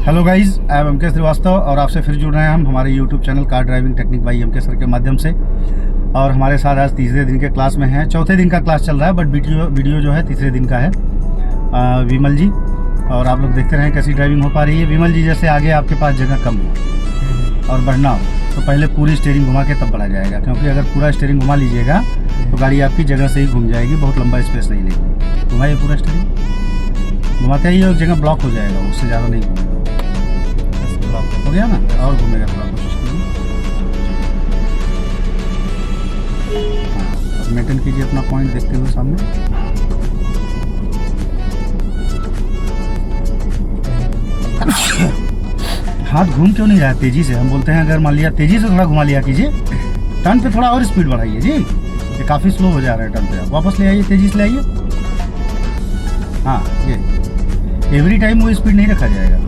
Hello guys, I am MK. Srivastava और आपसे फिर जुड़ रहे हैं हम हमारे YouTube channel car driving technique by MK. Sir के माध्यम से। और हमारे साथ आज तीसरे दिन के क्लास में हैं। चौथे दिन का क्लास चल रहा है बट वीडियो जो है तीसरे दिन का है। विमल जी, और आप लोग देखते रहें कैसी ड्राइविंग हो पा रही है। विमल जी, जैसे आगे आपके पास जगह कम हो और बढ़ना हो तो पहले पूरी स्टीयरिंग घुमा के तब बढ़ा जाएगा, क्योंकि अगर पूरा स्टीयरिंग घुमा लीजिएगा तो गाड़ी आपकी जगह से ही घूम जाएगी, बहुत लंबा स्पेस नहीं लेगी। घुमाइए पूरा स्टीयरिंग, घुमाते ही एक जगह ब्लॉक हो जाएगा, उससे ज़्यादा नहीं घूमेगा। हो गया ना, और घूमेगा थोड़ा, कोशिश कीजिए। हाँ, मेंटेन कीजिए अपना पॉइंट देखते हुए सामने। हाथ घूम क्यों नहीं रहा है तेजी से? हम बोलते हैं अगर मान लिया तेजी से थोड़ा घुमा लिया कीजिए, टर्न पे थोड़ा और स्पीड बढ़ाइए जी। ये काफ़ी स्लो हो जा रहा है टर्न पे, वापस ले आइए, तेजी से ले आइए। हाँ, ये एवरी टाइम वो स्पीड नहीं रखा जाएगा।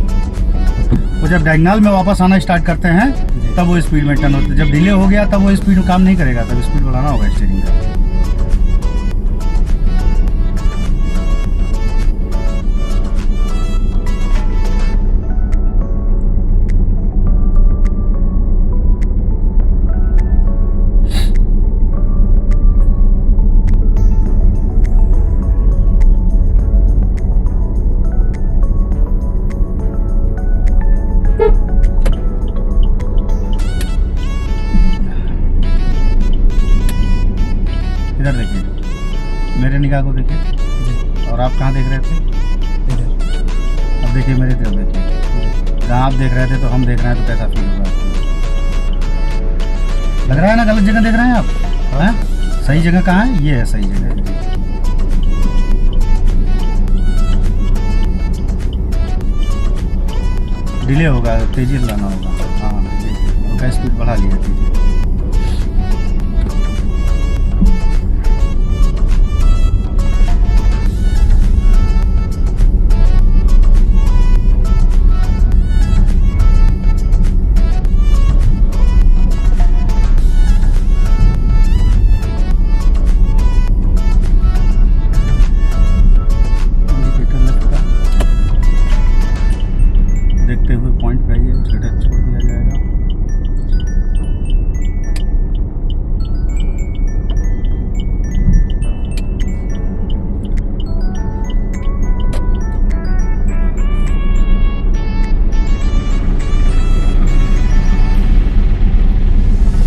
वो जब डायगोनल में वापस आना स्टार्ट करते हैं तब वो स्पीड में टर्न होता है। जब डिले हो गया तब वो स्पीड में काम नहीं करेगा, तब स्पीड बढ़ाना होगा स्टीयरिंग का। इधर देखिए, मेरे निगाह को देखिए, और आप कहाँ देख रहे थे? अब देखिए मेरे तरफ देखिए, जहाँ आप देख रहे थे तो हम देख रहे हैं, तो कैसा फील होगा आपको? लग रहा है ना गलत जगह देख रहे हैं आप? हैं? सही जगह कहाँ है? ये है सही जगह। डिले होगा, तेजी से लाना होगा। हाँ, देखिए स्पीड बढ़ा लिया कीजिए। देखते हुए पॉइंट पे आइए, सीधा छोड़ दिया जाएगा।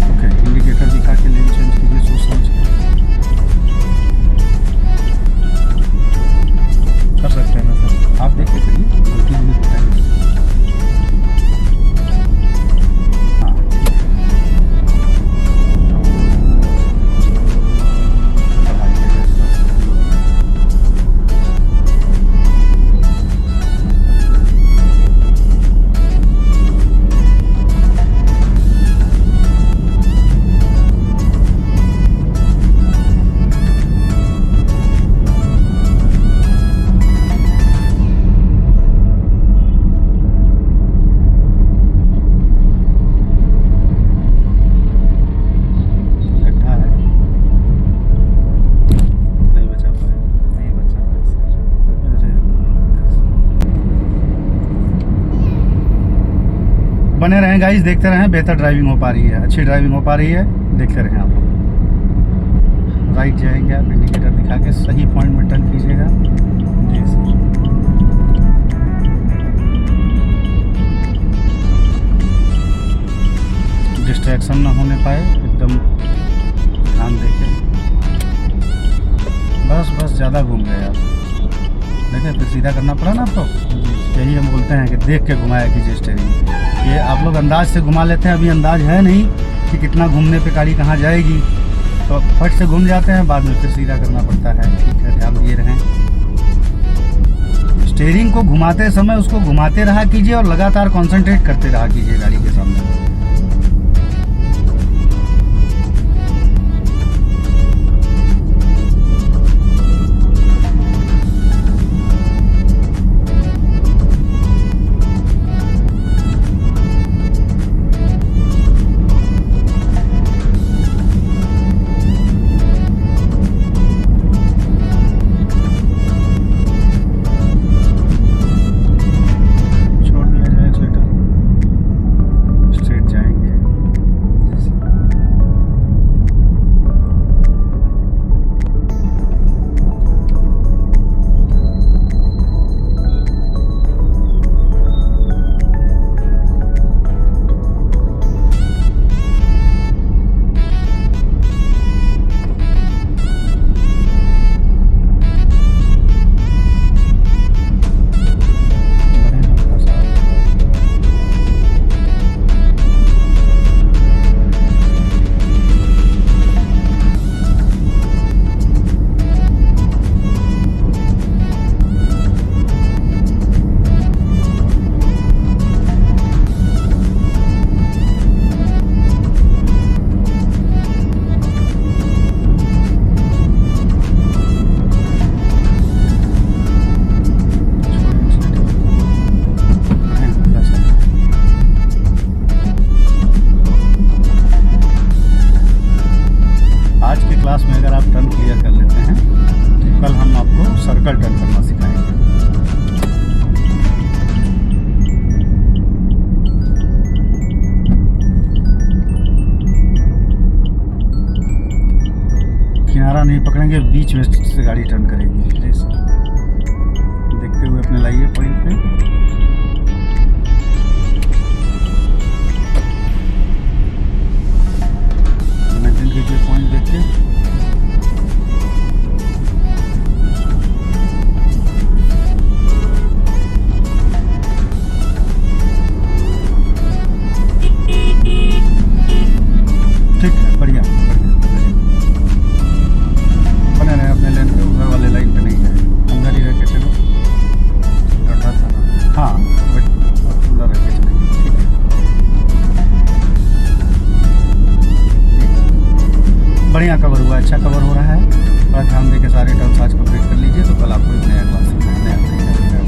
ओके, इंडिकेटर दिखा के लेन चेंज कीजिए सोच समझ के। कर सकते हैं ना सर, आप देख के करिए, गलती नहीं बताएंगे। बने रहें गाइस, देखते रहें, बेहतर ड्राइविंग हो पा रही है, अच्छी ड्राइविंग हो पा रही है, देखते रहें आप लोग। राइट जाएंगे आप, इंडिकेटर दिखा के सही पॉइंट में टर्न कीजिएगा जी सर। डिस्ट्रैक्शन ना होने पाए, एकदम ध्यान देके। बस ज़्यादा घूम गए आप, देखें फिर सीधा करना पड़ा ना आपको। यही हम बोलते हैं कि देख के घुमाया कीजिए स्टीयरिंग। ये आप लोग अंदाज से घुमा लेते हैं, अभी अंदाज है नहीं कि कितना घूमने पे गाड़ी कहाँ जाएगी, तो फट से घूम जाते हैं, बाद में फिर सीधा करना पड़ता है। ठीक है, ध्यान दिए रहें। स्टीयरिंग को घुमाते समय उसको घुमाते रहा कीजिए और लगातार कंसंट्रेट करते रहा कीजिए गाड़ी के सामने। छोड़ दिया जाए। नहीं पकड़ेंगे, बीच में से गाड़ी टर्न करेगी। जैसे देखते हुए अपने लाइए पॉइंट पे। मेंटेन कीजिए पॉइंट देख के। ठीक है, बढ़िया बने रहे अपने लेन पे, उधर वाले लाइन पे नहीं जाए, अंदर ही रह के चलो। गड्ढा था ना, हाँ बट उधर रह के चलेंगे। ठीक है, बढ़िया कवर हुआ, अच्छा कवर हो रहा है। थोड़ा ध्यान दे के सारे टर्न्स आज कंप्लीट कर लीजिए, तो कल आपको एक नया क्लास सीखना है, नया तरीका सीखना है।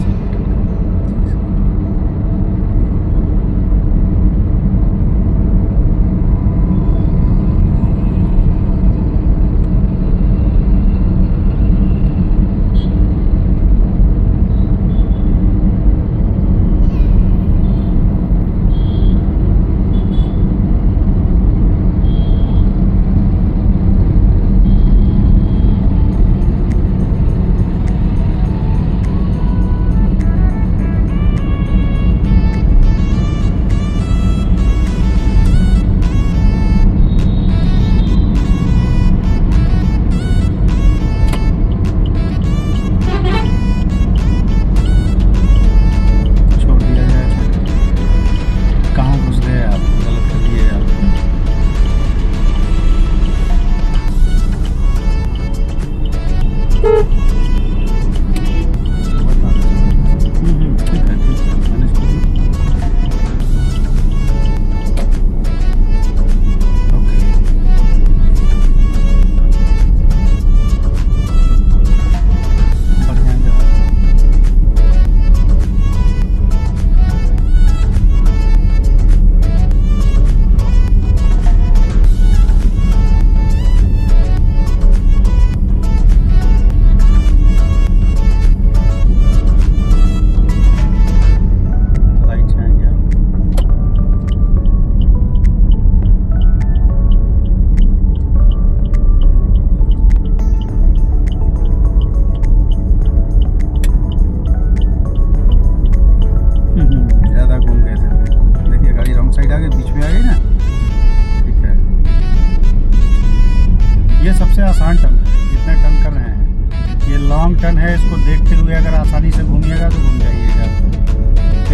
सबसे आसान टर्न है, जितने टर्न कर रहे हैं। ये लॉन्ग टर्न है, इसको देखते हुए अगर आसानी से घूमिएगा तो घूम जाइएगा।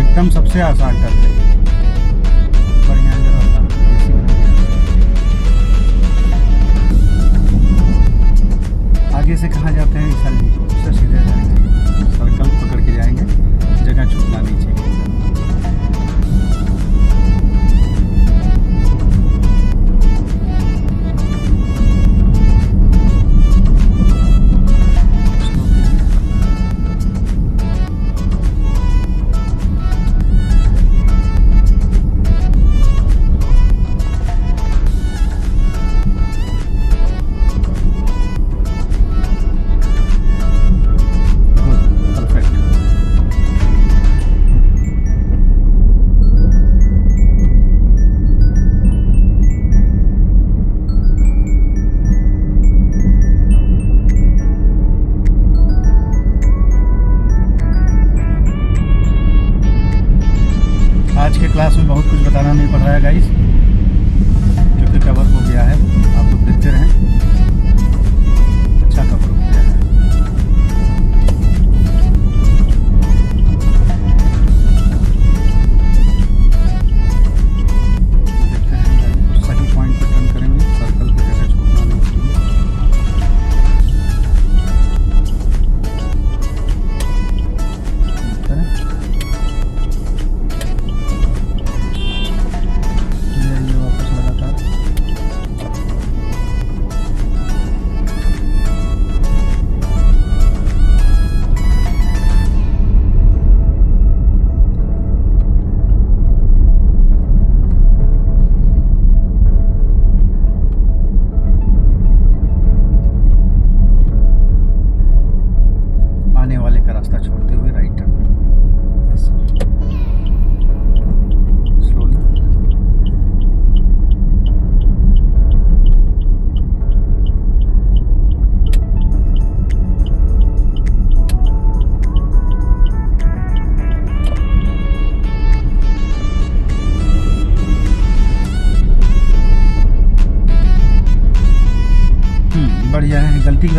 एकदम सबसे आसान टर्न है। बढ़िया आगे से कहाँ जाते हैं विशाल जी? उससे सीधे जाएंगे, सर्कल पकड़ के जाएंगे, जगह छूटना नहीं चाहिए। आज के क्लास में बहुत कुछ बताना नहीं पड़ रहा है गाइस, क्योंकि कवर हो गया है। आप लोग देखते रहें, अच्छा कवर हो गया है। देखते हैं सही पॉइंट पे टर्न करेंगे, सर्कल पे जगह छोड़ना नहीं चाहिए।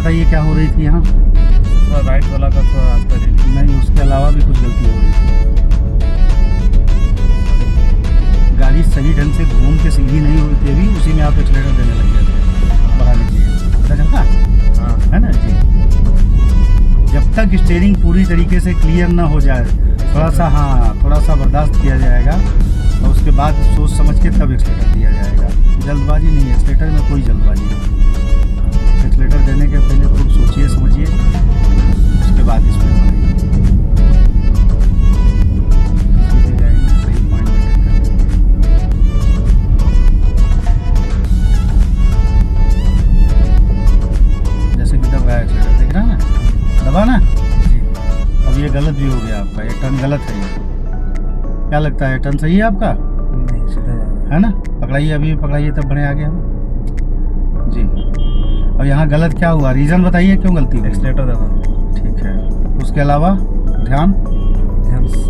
बताइए क्या हो रही थी यहाँ? थोड़ा राइट वाला का थोड़ा रास्ता ले लिया। नहीं, उसके अलावा भी कुछ गलती हो रही थी। गाड़ी सही ढंग से घूम के सीधी नहीं हुई थी, अभी उसी में आप एक्सीलेटर देने लग गए थे बढ़ाने के लिए, पता चलता हाँ है ना जी। जब तक स्टीयरिंग पूरी तरीके से क्लियर ना हो जाए, थोड़ा सा बर्दाश्त किया जाएगा और उसके बाद सोच समझ के तब एक्सीलेटर दिया जाएगा। जल्दबाजी नहीं, एक्सीलेटर में कोई जल्दबाजी नहीं। एक्सीलेटर देने के पहले खूब सोचिए समझिए, उसके बाद स्पीड बढ़ाइए। सीधे जाएंगे, सही पॉइंट मेंटेन करके। जैसे कि दब रहा है एक्सीलेटर, देख रहा है ना, दबा ना जी। अब ये गलत भी हो गया आपका, ये टर्न गलत है। ये क्या लगता है, टर्न सही है आपका? नहीं, सीधा जा रहा है। है ना, पकड़ाइए, अभी पकड़ाइए तब बढ़े आगे हम जी। अब यहाँ गलत क्या हुआ, रीज़न बताइए क्यों गलती हुई? एक्सीलेटर दबा। ठीक है, उसके अलावा ध्यान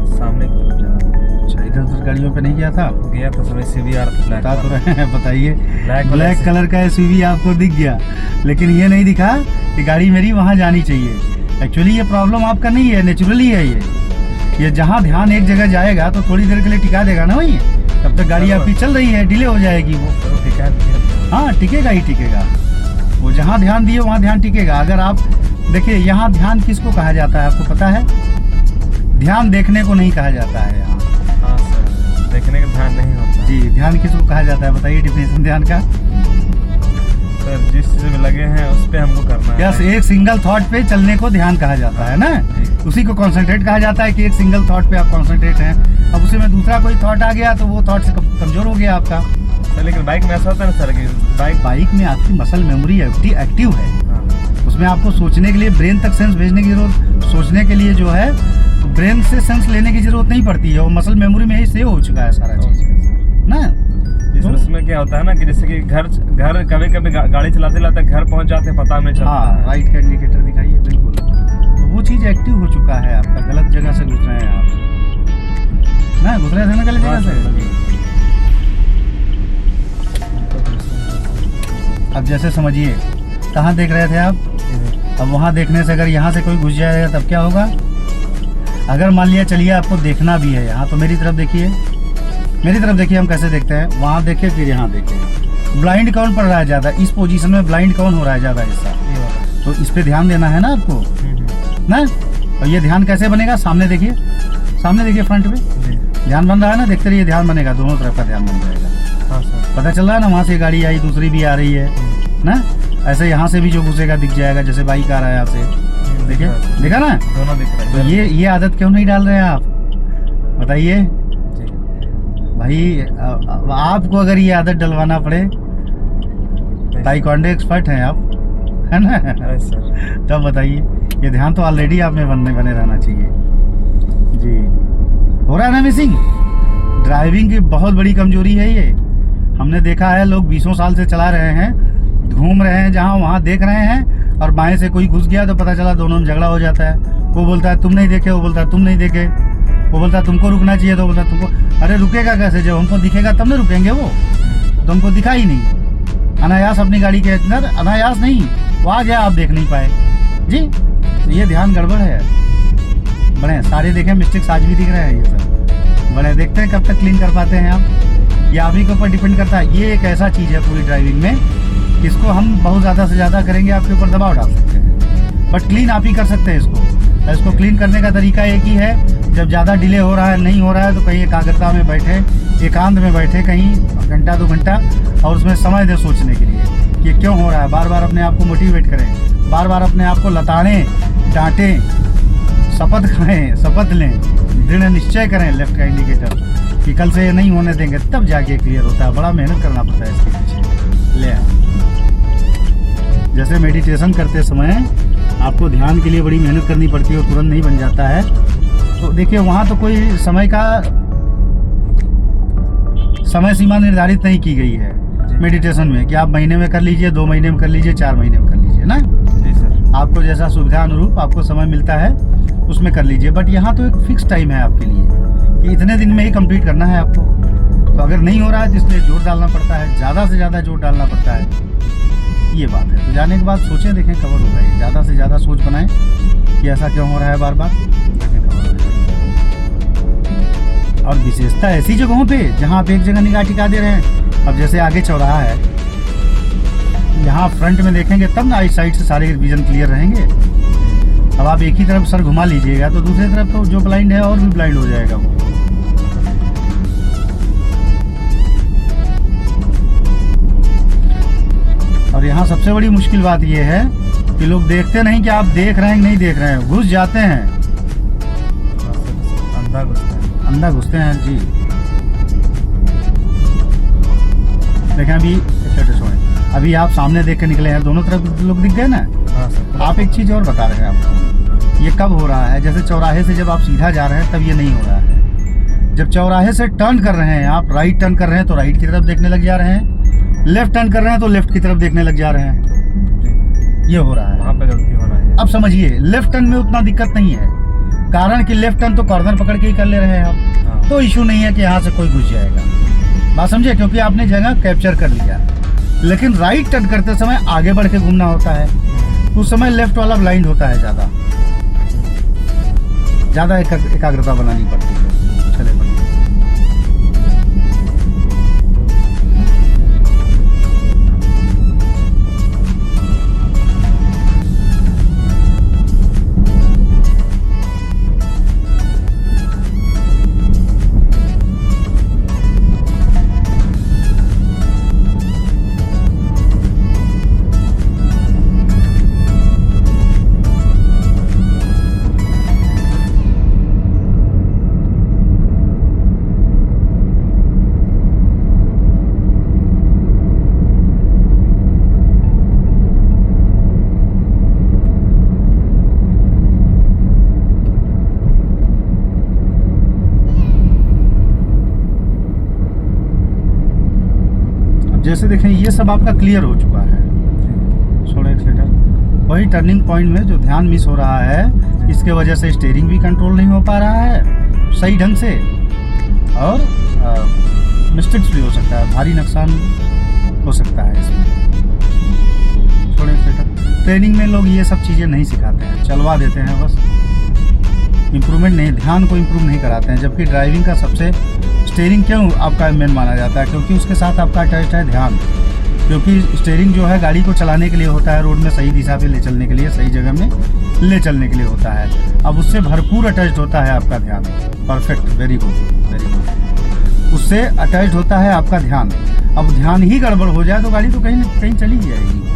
सामने की तरफ जाना। अच्छा, इधर उधर गाड़ियों पे नहीं गया था? गया तो समय सीवी आ रहा था, बता तो रहे हैं, बताइए। ब्लैक ब्लैक कलर का एसयूवी आपको दिख गया, लेकिन ये नहीं दिखा कि गाड़ी मेरी वहाँ जानी चाहिए। एक्चुअली ये प्रॉब्लम आपका नहीं है, नेचुरली है ये जहाँ ध्यान एक जगह जाएगा तो थोड़ी देर के लिए टिका देगा ना वही, तब तक गाड़ी आपकी चल रही है, डिले हो जाएगी वो। हाँ, टिकेगा ही टिकेगा, वो जहाँ ध्यान दिए वहाँ ध्यान टिकेगा। अगर आप देखिए, यहाँ ध्यान किसको कहा जाता है आपको पता है? ध्यान देखने को नहीं कहा जाता है यहाँ। हाँ सर, देखने का ध्यान नहीं होता जी। ध्यान किसको कहा जाता है बताइए, डिफिनेशन ध्यान का? सर, जिस चीज में लगे हैं उस पे हमको करना है। यस, एक सिंगल थॉट पे चलने को ध्यान कहा जाता है ना, उसी को कंसंट्रेट कहा जाता है कि एक सिंगल थॉट पे आप कंसंट्रेट हैं। अब उसी में दूसरा कोई थॉट आ गया तो वो थॉट से कमजोर हो गया आपका। सर, लेकिन बाइक में ऐसा होता है ना सर कि बाइक में आपकी मसल मेमोरी एक्टिव है। हाँ। उसमें आपको सोचने के लिए ब्रेन तक सेंस भेजने की जरूरत, सोचने के लिए जो है ब्रेन से सेंस लेने की जरूरत नहीं पड़ती है, वो मसल मेमोरी में ही सेव हो चुका है सारा चीज ना। तो उसमें क्या होता है ना कि जैसे कि घर कभी कभी गाड़ी चलाते चलाते घर पहुंच जाते हैं, पता नहीं चलता। हाँ, राइट का इंडिकेटर दिखाइए, बिल्कुल। तो वो चीज एक्टिव हो चुका है आपका, गलत जगह से घुस रहे हैं आप ना, घुस रहे थे ना गलत जगह से। अब जैसे समझिए, कहाँ देख रहे थे आप? अब वहाँ देखने से अगर यहाँ से कोई घुस जाएगा तब क्या होगा? अगर मान लिया चलिए आपको देखना भी है यहाँ, तो मेरी तरफ देखिए, मेरी तरफ देखिए, हम कैसे देखते हैं, वहाँ देखे फिर यहाँ देखे। ब्लाइंड कौन पड़ रहा है ज़्यादा, इस पोजीशन में ब्लाइंड कौन हो रहा है ज़्यादा हिस्सा, तो इस पे ध्यान देना है ना आपको ना। और ये ध्यान कैसे बनेगा? सामने देखिए, सामने देखिए, फ्रंट पे ध्यान बन रहा है ना, देखते रहिए, ध्यान बनेगा, दोनों तरफ का ध्यान बन जाएगा। हाँ सर, पता चल रहा है ना, वहाँ से गाड़ी आई, दूसरी भी आ रही है ना, ऐसे यहाँ से भी जो घुसेगा दिख जाएगा, जैसे बाइक आ रहा है आपसे, देखिए, देखा ना, दोनों दिख रहा है। तो ये आदत क्यों नहीं डाल रहे हैं आप, बताइए भाई। आपको अगर ये आदत डलवाना पड़े, ताइक्वांडो एक्सपर्ट हैं आप, है ना, सर, तब बताइए। ये ध्यान तो ऑलरेडी आप में बने रहना चाहिए जी। हो रहा है ना मिसिंग? ड्राइविंग की बहुत बड़ी कमजोरी है ये। हमने देखा है, लोग 20 साल से चला रहे हैं, घूम रहे हैं जहाँ वहाँ देख रहे हैं, और बाएं से कोई घुस गया तो पता चला दोनों में झगड़ा हो जाता है। वो बोलता है तुम नहीं देखे, वो बोलता है तुम नहीं देखे, वो बोलता है तुमको रुकना चाहिए, तो बोलता है तुमको। अरे रुकेगा कैसे? जब हमको दिखेगा तब ना रुकेंगे, वो तो हमको दिखा ही नहीं। अनायास अपनी गाड़ी के अंदर, अनायास नहीं, वो आ गया, आप देख नहीं पाए जी। तो ये ध्यान गड़बड़ है। बड़े सारे देखें, मिस्टेक्स आज भी दिख रहे हैं ये सब। बड़े देखते हैं कब तक क्लीन कर पाते हैं आप, ये आप ही के ऊपर डिपेंड करता है। ये एक ऐसा चीज़ है पूरी ड्राइविंग में, इसको हम बहुत ज़्यादा से ज़्यादा करेंगे, आपके ऊपर दबाव डाल सकते हैं, बट क्लीन आप ही कर सकते हैं इसको क्लीन करने का तरीका एक ही है। जब ज़्यादा डिले हो रहा है, नहीं हो रहा है, तो कहीं एकाग्रता में बैठे, एकांत में बैठे कहीं घंटा 2 घंटा, और उसमें समय दे सोचने के लिए कि क्यों हो रहा है। बार बार अपने आप को मोटिवेट करें, बार बार अपने आप को लताड़ें, डांटें, शपथ खाएं, शपथ लें, दृढ़ निश्चय करें लेफ्ट का इंडिकेटर कि कल से ये नहीं होने देंगे, तब जाके क्लियर होता है। बड़ा मेहनत करना पड़ता है इसके पीछे। ले जैसे मेडिटेशन करते समय आपको ध्यान के लिए बड़ी मेहनत करनी पड़ती है और तुरंत नहीं बन जाता है, तो देखिए वहाँ तो कोई समय सीमा निर्धारित नहीं की गई है मेडिटेशन में कि आप महीने में कर लीजिए, 2 महीने में कर लीजिए, 4 महीने में कर लीजिए ना। जी सर, आपको जैसा सुविधा अनुरूप आपको समय मिलता है उसमें कर लीजिए, बट यहाँ तो एक फिक्स टाइम है आपके लिए कि इतने दिन में ही कंप्लीट करना है आपको। तो अगर नहीं हो रहा है तो इसलिए जोर डालना पड़ता है, ज़्यादा से ज़्यादा जोर डालना पड़ता है ये बात है। तो जाने के बाद सोचें, देखें कवर होगा ये, ज़्यादा से ज़्यादा सोच बनाएं कि ऐसा क्यों हो रहा है बार बार, देखें कवर हो जाएगा। और विशेषता ऐसी जगहों पे जहाँ आप एक जगह निगाह टिका दे रहे हैं, अब जैसे आगे चौराहा है, यहाँ फ्रंट में देखेंगे तब ना इस साइड से सारे विजन क्लियर रहेंगे। अब आप एक ही तरफ सर घुमा लीजिएगा तो दूसरी तरफ तो जो ब्लाइंड है और भी ब्लाइंड हो जाएगा वो। और यहाँ सबसे बड़ी मुश्किल बात ये है कि लोग देखते नहीं कि आप देख रहे हैं कि नहीं देख रहे हैं, घुस जाते हैं, अंधा घुसते हैं जी। देखें अभी आप सामने देख के निकले हैं, दोनों तरफ लोग दिख गए ना। हाँ सर। आप एक चीज़ और बता रहे हैं आपको, ये कब हो रहा है, जैसे चौराहे से जब आप सीधा जा रहे हैं तब ये नहीं हो रहा है। जब चौराहे से टर्न कर रहे हैं, आप राइट टर्न कर रहे हैं तो राइट की तरफ देखने लग जा रहे हैं, लेफ्ट टर्न कर रहे हैं तो लेफ्ट की तरफ देखने लग जा रहे हैं, ये हो रहा है। वहाँ पे गलती हो रहा है। अब समझिए, लेफ्ट टर्न में उतना दिक्कत नहीं है, कारण कि लेफ्ट टर्न तो कॉर्नर पकड़ के ही कर ले रहे हैं आप, हाँ। तो इशू नहीं है कि यहाँ से कोई घुस जाएगा, बात समझे, क्योंकि आपने जगह कैप्चर कर लिया। लेकिन राइट टर्न करते समय आगे बढ़ के घूमना होता है, उस समय लेफ्ट वाला ब्लाइंड होता है, ज़्यादा एकाग्रता बनानी पड़ती है। चले बढ़िया। जैसे देखें ये सब आपका क्लियर हो चुका है, छोड़ो एक्सीलेटर। वही टर्निंग पॉइंट में जो ध्यान मिस हो रहा है, इसके वजह से स्टीयरिंग भी कंट्रोल नहीं हो पा रहा है सही ढंग से, और मिस्टेक्स भी हो सकता है, भारी नुकसान हो सकता है इसमें। छोड़ो एक्सीलेटर। ट्रेनिंग में लोग ये सब चीज़ें नहीं सिखाते हैं, चलवा देते हैं बस, इम्प्रूवमेंट नहीं, ध्यान को इम्प्रूव नहीं कराते हैं। जबकि ड्राइविंग का सबसे, स्टीयरिंग क्यों आपका मेन माना जाता है, क्योंकि उसके साथ आपका अटैच है ध्यान, क्योंकि स्टीयरिंग जो है गाड़ी को चलाने के लिए होता है, रोड में सही दिशा पे ले चलने के लिए, सही जगह में ले चलने के लिए होता है। अब उससे भरपूर अटैच होता है आपका ध्यान। Perfect, very good very good. उससे अटैच होता है आपका ध्यान। अब ध्यान ही गड़बड़ हो जाए तो गाड़ी तो कहीं कहीं चली जाएगी।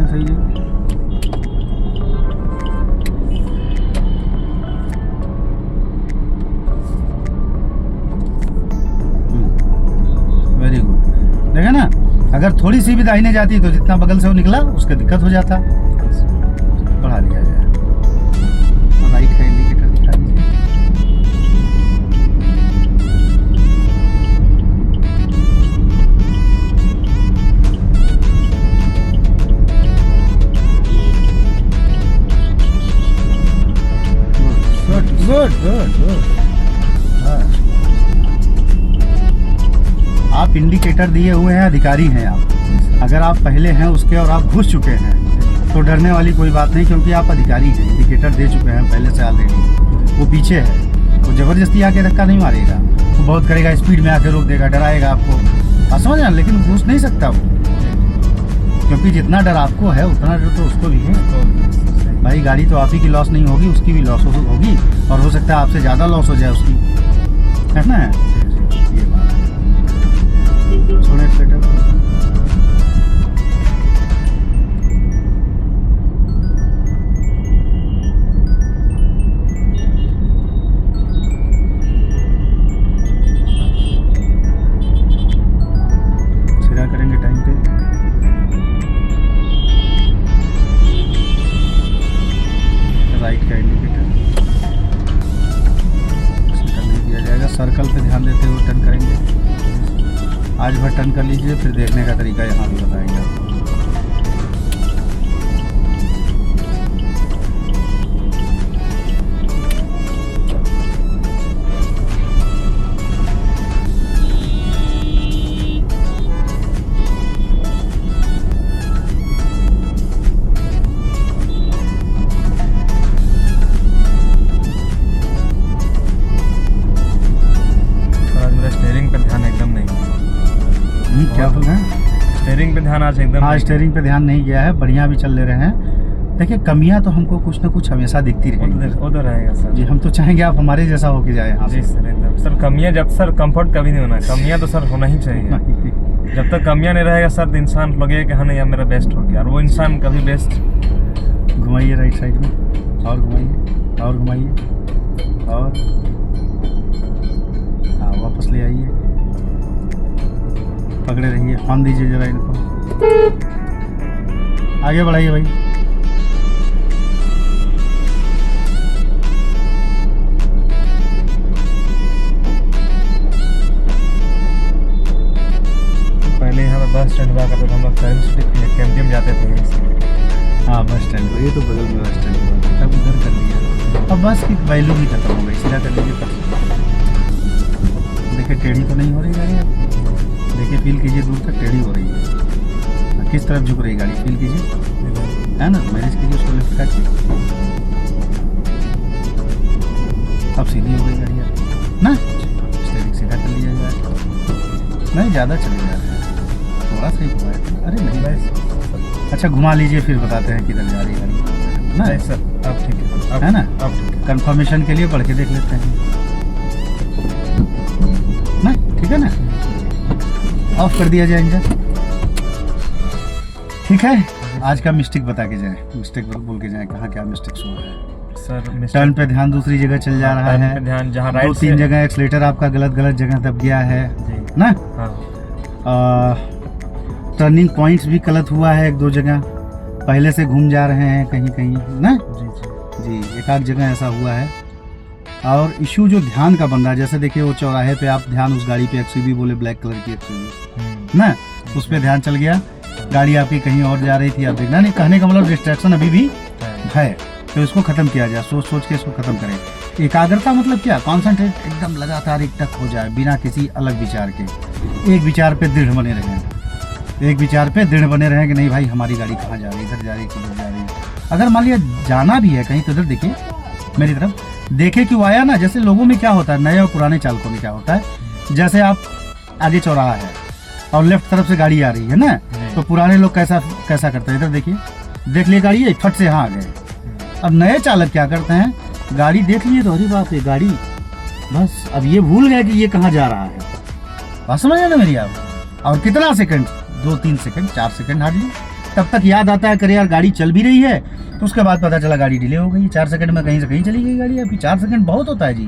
सही है। Very good. देखा ना, अगर थोड़ी सी भी दाहिने जाती तो जितना बगल से वो निकला उसके दिक्कत हो जाता। बढ़ा दिया जाए और राइट का इंडिकेटर दिखा दीजिए। Good good good. आप इंडिकेटर दिए हुए हैं, अधिकारी हैं आप। अगर आप पहले हैं उसके और आप घुस चुके हैं तो डरने वाली कोई बात नहीं, क्योंकि आप अधिकारी हैं, इंडिकेटर दे चुके हैं पहले से ऑलरेडी। वो पीछे है, वो ज़बरदस्ती आके धक्का नहीं मारेगा, वो बहुत करेगा, स्पीड में आके रोक देगा, डराएगा आपको, आप समझ रहे हैं, लेकिन घुस नहीं सकता वो, क्योंकि जितना डर आपको है उतना डर तो उसको भी है। भाई गाड़ी तो आप ही की लॉस नहीं होगी, उसकी भी लॉस होगी, और हो सकता है आपसे ज़्यादा लॉस हो जाए उसकी, है ना। ये बात छोड़े एक्सीलेटर। सीधा करेंगे टाइम पे। राइट का इंडिकेटर नहीं दिया जाए। आज भर टर्न कर लीजिए, फिर देखने का तरीका यहाँ भी बताएंगे आपको। क्या बोल रहे हैं? स्टीयरिंग पे ध्यान आज एकदम हाँ, स्टीयरिंग पे ध्यान नहीं गया है, बढ़िया भी चल ले रहे हैं। देखिए कमियां तो हमको कुछ ना कुछ हमेशा दिखती रहेंगी। वो तो रहेगा सर जी, हम तो चाहेंगे आप हमारे जैसा होके जाए यहाँ जी सर, एकदम सर। कमियां जब सर कंफर्ट कभी नहीं होना, कमियां तो सर होना ही चाहिए। जब तक कमियां नहीं रहेगा सर, तो इंसान लगेगा कि हाँ नहीं यार मेरा बेस्ट हो गया, और वो इंसान कभी बेस्ट। घुमाइए राइट साइड में, और घुमाइए, और घुमाइए, और हाँ वापस ले आइए, पकड़े रहिए, हॉर्न दीजिए जरा इनको, आगे बढ़ाइए भाई। पहले यहाँ बस स्टैंड हुआ करता था, हम लोग कैंपम जाते थे। हाँ बस स्टैंड, ये तो बगल में बस स्टैंड हुआ, अब उधर कर दिया। अब बस की वैल्यू भी खत्म हो गई, सीधा कर लीजिए। देखिए टेढ़ी तो नहीं हो रही गाड़ी अब, देखिए फील कीजिए, दूर तक टेढ़ी हो रही है। किस तरफ झुक रही गाड़ी, फील कीजिए, है ना। मैनेज कीजिए उसको, लिफ्ट करके। अब सीधी हो गई गाड़ी ना, स्टीयरिंग सीधा कर लिया जाए। नहीं ज़्यादा चले जा रहे हैं, थोड़ा सा ही घुमाए थे। अरे नहीं भाई, अच्छा घुमा लीजिए, फिर बताते हैं किधर जा रही है गाड़ी ना। सर अब ठीक है, है ना, अब ठीक है। कंफर्मेशन के लिए बढ़ के देख लेते हैं ना, ठीक है ना। ऑफ कर दिया जाए इंजन, ठीक है। आज का मिस्टेक बता के जाए, मिस्टेक बोल के जाए, कहाँ क्या मिस्टेक हुआ है सर। टर्न पे ध्यान दूसरी जगह चल जा रहा है, ध्यान जहाँ दो राइट तीन जगह एक्सीलेटर आपका गलत जगह दब गया है ना। टर्निंग पॉइंट्स भी गलत हुआ है, एक दो जगह पहले से घूम जा रहे हैं कहीं कहीं ना। जी, एक आध जगह ऐसा हुआ है। और इशू जो ध्यान का बन रहा है, जैसे देखिए वो चौराहे पे आप ध्यान उस गाड़ी पे एक्सयूवी बोले, ब्लैक कलर की एक्सयूवी ना, उस पे ध्यान चल गया, गाड़ी आपकी कहीं और जा रही थी। आप देखना नहीं, कहने का मतलब डिस्ट्रैक्शन अभी भी है, तो इसको खत्म किया जाए, सोच सोच के इसको खत्म करें। एकाग्रता मतलब क्या, कॉन्सेंट्रेट एकदम लगातार एक टक हो जाए, बिना किसी अलग विचार के, एक विचार पे दृढ़ बने रहें, एक विचार पे दृढ़ बने रहें कि नहीं भाई हमारी गाड़ी कहाँ जा रही है, इधर जा रही है, किधर जा रही है। अगर मान लिया जाना भी है कहीं, तो इधर देखिए मेरी तरफ, देखे क्यों आया ना। जैसे लोगों में क्या होता है, नए और पुराने चालकों में क्या होता है, जैसे आप आगे चौराहा है और लेफ्ट तरफ से गाड़ी आ रही है ना, तो पुराने लोग कैसा करते हैं, इधर देखिए, देख लिए गाड़ी है, फट से यहाँ आ गए। अब नए चालक क्या करते हैं, गाड़ी देख लिए तो अरे बाप रे गाड़ी, बस अब ये भूल गए कि ये कहाँ जा रहा है। बात समझ ना मेरी आप। और कितना सेकंड, 2-3 सेकंड, 4 सेकंड हार्डली, तब तक याद आता है करे यार गाड़ी चल भी रही है, तो उसके बाद पता चला गाड़ी डिले हो गई। 4 सेकंड में कहीं से कहीं चली गई गाड़ी। अभी 4 सेकंड बहुत होता है जी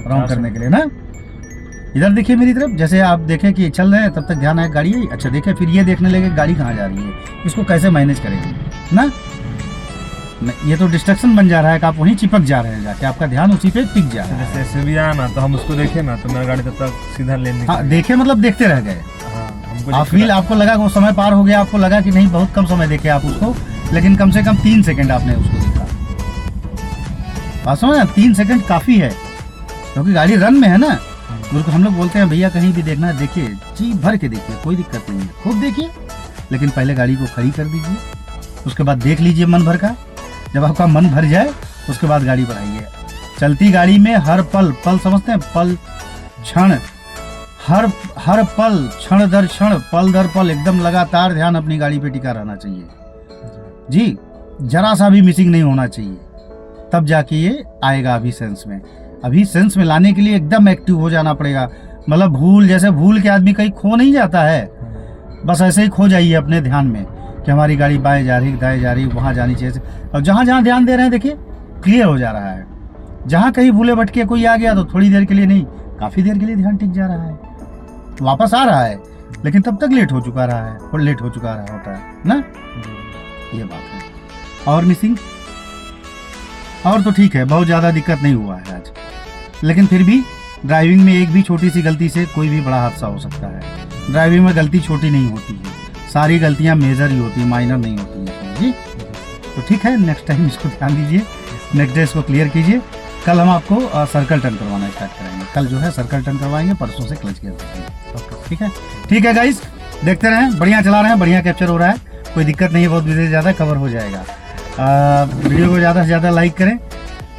रॉन्ग करने के लिए ना। इधर देखिए मेरी तरफ, जैसे आप देखें कि चल रहे हैं, तब तक ध्यान आया गाड़ी है, अच्छा देखें, फिर ये देखने लगे गाड़ी कहाँ जा रही है, इसको कैसे मैनेज करेंगे ना। ये तो डिस्ट्रक्शन बन जा रहा है कि आप वहीं चिपक जा रहे हैं, जाके आपका ध्यान उसी पे टिक जा रहा है। जैसे एसयूवी आया ना, तो हम उसको देखे ना, तो मेरा गाड़ी तब तक सीधा लेने, हाँ देखे मतलब देखते रह गए। आप फील, आपको लगा वो समय पार हो गया, आपको लगा कि नहीं बहुत कम समय देखे आप उसको, लेकिन कम से कम 3 सेकंड आपने उसको देखा। बात समझ ना, 3 सेकंड काफी है, क्योंकि गाड़ी रन में है ना। बिल्कुल, हम लोग बोलते हैं भैया कहीं भी देखना है देखिए, जी भर के देखिए, कोई दिक्कत नहीं है, खूब देखिए, लेकिन पहले गाड़ी को खड़ी कर दीजिए, उसके बाद देख लीजिए मन भर का। जब आपका मन भर जाए उसके बाद गाड़ी बढ़ाइए। चलती गाड़ी में हर पल समझते हैं, पल क्षण, हर पल, क्षण दर क्षण, पल दर पल एकदम लगातार ध्यान अपनी गाड़ी पे टिका रहना चाहिए जी, जरा सा भी मिसिंग नहीं होना चाहिए, तब जाके ये आएगा अभी सेंस में। अभी सेंस में लाने के लिए एकदम एक्टिव हो जाना पड़ेगा। मतलब भूल के आदमी कहीं खो नहीं जाता है, बस ऐसे ही खो जाइए अपने ध्यान में कि हमारी गाड़ी बाएं जा रही, दाएं जा रही, वहाँ जानी चाहिए। और जहाँ जहाँ ध्यान दे रहे हैं देखिए क्लियर हो जा रहा है। जहाँ कहीं भूले भटके कोई आ गया तो थोड़ी देर के लिए नहीं, काफ़ी देर के लिए ध्यान टिक जा रहा है, वापस आ रहा है, लेकिन तब तक लेट हो चुका रहा है, और लेट हो चुका रहा होता है ना। ये बात है। और मिसिंग और तो ठीक है, बहुत ज़्यादा दिक्कत नहीं हुआ है आज, लेकिन फिर भी ड्राइविंग में एक भी छोटी सी गलती से कोई भी बड़ा हादसा हो सकता है। ड्राइविंग में गलती छोटी नहीं होती है, सारी गलतियाँ मेजर ही होती है, माइनर नहीं होती है जी। तो ठीक है, नेक्स्ट टाइम इसको ध्यान दीजिए, नेक्स्ट डे इसको क्लियर कीजिए। कल हम आपको सर्कल टर्न करवाना स्टार्ट कराएंगे, कल जो है सर्कल टर्न करवाएंगे, परसों से क्लच गियर करवाएंगे। ठीक है, ठीक है गाइस, देखते रहें, बढ़िया चला रहे हैं, बढ़िया कैप्चर हो रहा है, कोई दिक्कत नहीं है, बहुत विदेश ज़्यादा कवर हो जाएगा। वीडियो को ज़्यादा से ज़्यादा लाइक करें,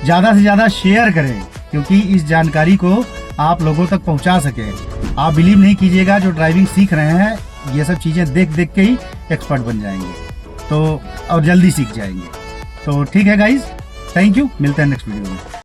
ज़्यादा से ज़्यादा शेयर करें, क्योंकि इस जानकारी को आप लोगों तक पहुंचा सके। आप बिलीव नहीं कीजिएगा, जो ड्राइविंग सीख रहे हैं ये सब चीज़ें देख देख के ही एक्सपर्ट बन जाएंगे, तो और जल्दी सीख जाएंगे। तो ठीक है गाइज, थैंक यू, मिलते हैं नेक्स्ट वीडियो में।